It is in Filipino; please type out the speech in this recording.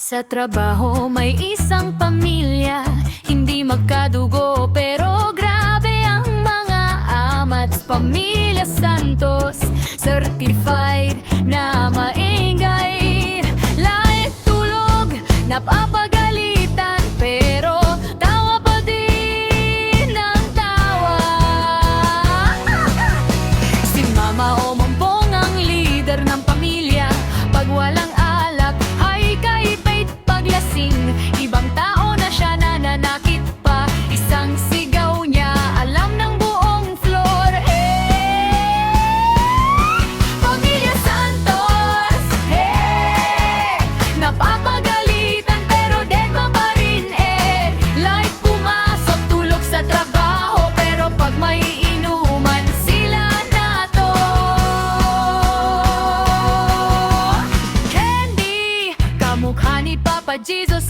Sa trabaho may isang pamilya, hindi magkadugo pero grabe ang mga amat. Pamilya Santos, certified na maingay. Lahit tulog, napapagalitan pero tawa pa din ang tawa. Si Mama Omompong ang leader ng pamilya. Pag walang alak ay kahit paglasing, ibang tao na siya, nananakit pa. Isang sigaw niya, alam ng buong floor. Pamilya Santos, napapagalitan pero dead pa rin Like pumasok, tulog sa trabaho, pero pag may inuman sila na to. Candy, kamukha ni Papa Jesus.